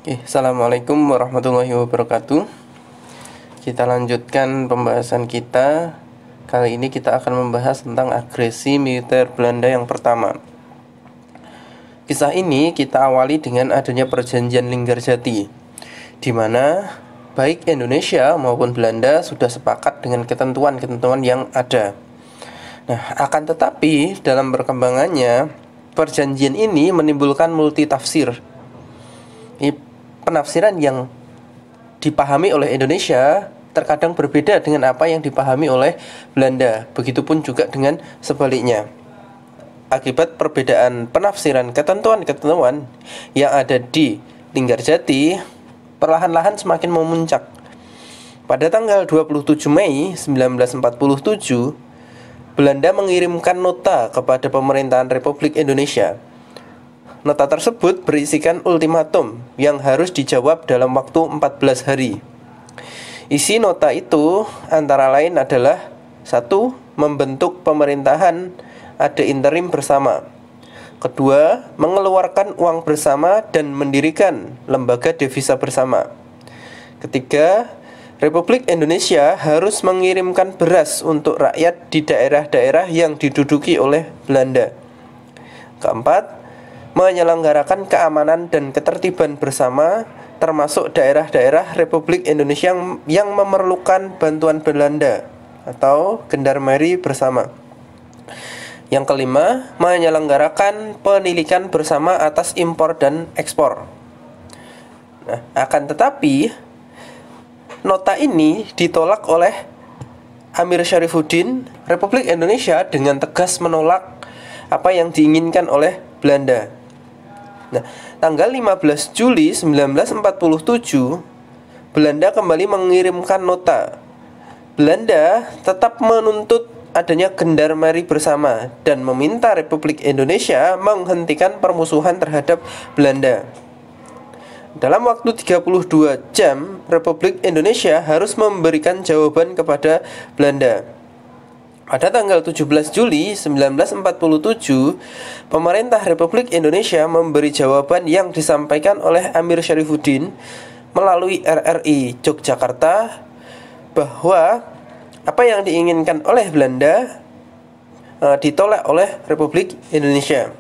Assalamualaikum warahmatullahi wabarakatuh. Kita lanjutkan pembahasan kita. Kali ini kita akan membahas tentang agresi militer Belanda yang pertama. Kisah ini kita awali dengan adanya perjanjian Linggarjati, di mana baik Indonesia maupun Belanda sudah sepakat dengan ketentuan-ketentuan yang ada. Nah, akan tetapi dalam perkembangannya, perjanjian ini menimbulkan multitafsir. Penafsiran yang dipahami oleh Indonesia terkadang berbeda dengan apa yang dipahami oleh Belanda. Begitupun juga dengan sebaliknya. Akibat perbedaan penafsiran ketentuan-ketentuan yang ada di Linggarjati, perlahan-lahan semakin memuncak. Pada tanggal 27 Mei 1947, Belanda mengirimkan nota kepada pemerintahan Republik Indonesia. Nota tersebut berisikan ultimatum yang harus dijawab dalam waktu 14 hari. Isi nota itu antara lain adalah 1. Membentuk pemerintahan ad interim bersama. 2. Mengeluarkan uang bersama dan mendirikan lembaga devisa bersama. 3. Republik Indonesia harus mengirimkan beras untuk rakyat di daerah-daerah yang diduduki oleh Belanda. 4. Menyelenggarakan keamanan dan ketertiban bersama, termasuk daerah-daerah Republik Indonesia yang memerlukan bantuan Belanda atau gendarmeri bersama. Yang kelima, menyelenggarakan penilikan bersama atas impor dan ekspor. Nah, akan tetapi nota ini ditolak oleh Amir Syarifuddin. Republik Indonesia dengan tegas menolak apa yang diinginkan oleh Belanda. Nah, tanggal 15 Juli 1947, Belanda kembali mengirimkan nota. Belanda tetap menuntut adanya gendarmeri bersama dan meminta Republik Indonesia menghentikan permusuhan terhadap Belanda. Dalam waktu 32 jam, Republik Indonesia harus memberikan jawaban kepada Belanda. Pada tanggal 17 Juli 1947, pemerintah Republik Indonesia memberi jawaban yang disampaikan oleh Amir Syarifuddin melalui RRI Yogyakarta bahwa apa yang diinginkan oleh Belanda ditolak oleh Republik Indonesia.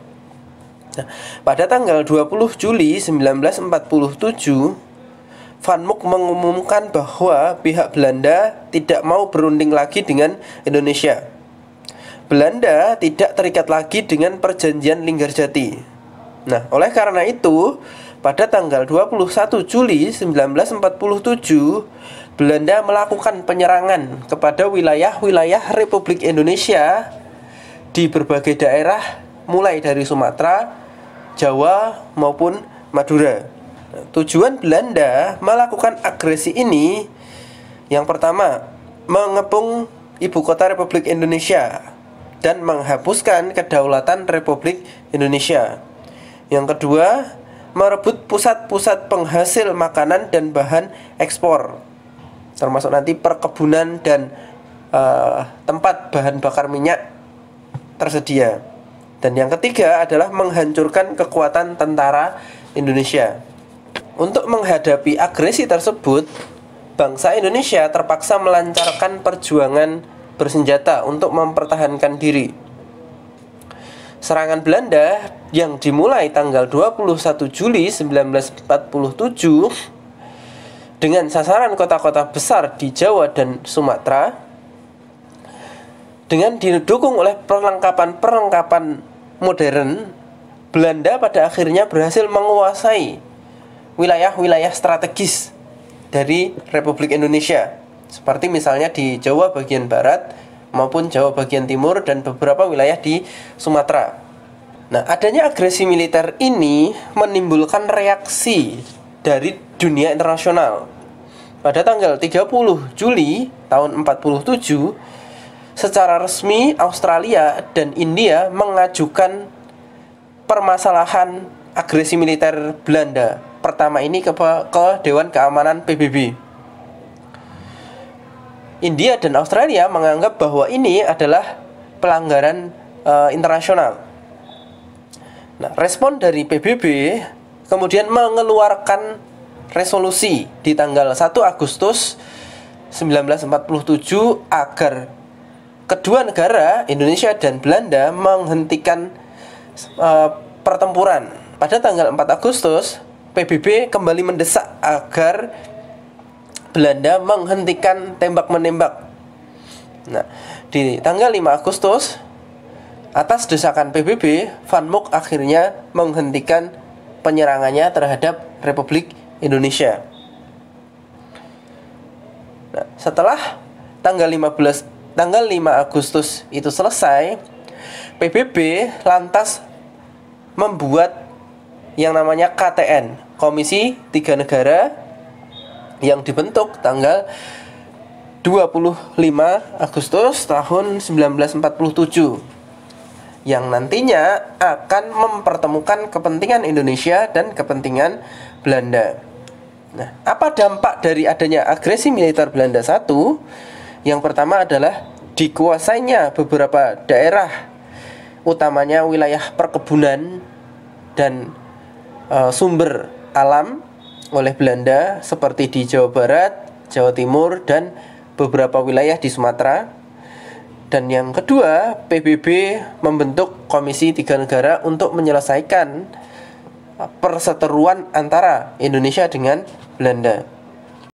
Nah, pada tanggal 20 Juli 1947, Van Mook mengumumkan bahwa pihak Belanda tidak mau berunding lagi dengan Indonesia. Belanda tidak terikat lagi dengan perjanjian Linggarjati. Nah, oleh karena itu, pada tanggal 21 Juli 1947, Belanda melakukan penyerangan kepada wilayah-wilayah Republik Indonesia di berbagai daerah, mulai dari Sumatera, Jawa, maupun Madura. Tujuan Belanda melakukan agresi ini, yang pertama, mengepung ibu kota Republik Indonesia dan menghapuskan kedaulatan Republik Indonesia. Yang kedua, merebut pusat-pusat penghasil makanan dan bahan ekspor, termasuk nanti perkebunan dan tempat bahan bakar minyak tersedia. Dan yang ketiga adalah menghancurkan kekuatan tentara Indonesia. Untuk menghadapi agresi tersebut, bangsa Indonesia terpaksa melancarkan perjuangan bersenjata untuk mempertahankan diri. Serangan Belanda yang dimulai tanggal 21 Juli 1947 dengan sasaran kota-kota besar di Jawa dan Sumatera, dengan didukung oleh perlengkapan-perlengkapan modern, Belanda pada akhirnya berhasil menguasai wilayah-wilayah strategis dari Republik Indonesia, seperti misalnya di Jawa bagian barat maupun Jawa bagian timur dan beberapa wilayah di Sumatera. Nah, adanya agresi militer ini menimbulkan reaksi dari dunia internasional. Pada tanggal 30 Juli tahun 47, secara resmi Australia dan India mengajukan permasalahan agresi militer Belanda pertama ini ke Dewan Keamanan PBB. India dan Australia menganggap bahwa ini adalah pelanggaran internasional. Nah, respon dari PBB kemudian mengeluarkan resolusi di tanggal 1 Agustus 1947 agar kedua negara, Indonesia dan Belanda, menghentikan pertempuran. Pada tanggal 4 Agustus, PBB kembali mendesak agar Belanda menghentikan tembak-menembak. Nah, di tanggal 5 Agustus, atas desakan PBB, Van Mook akhirnya menghentikan penyerangannya terhadap Republik Indonesia. Nah, setelah tanggal 5 Agustus itu selesai, PBB lantas membuat yang namanya KTN, Komisi Tiga Negara, yang dibentuk tanggal 25 Agustus tahun 1947, yang nantinya akan mempertemukan kepentingan Indonesia dan kepentingan Belanda. Nah, apa dampak dari adanya agresi militer Belanda? Satu, yang pertama adalah dikuasainya beberapa daerah, utamanya wilayah perkebunan dan sumber alam oleh Belanda, seperti di Jawa Barat, Jawa Timur, dan beberapa wilayah di Sumatera. Dan yang kedua, PBB membentuk Komisi Tiga Negara untuk menyelesaikan perseteruan antara Indonesia dengan Belanda.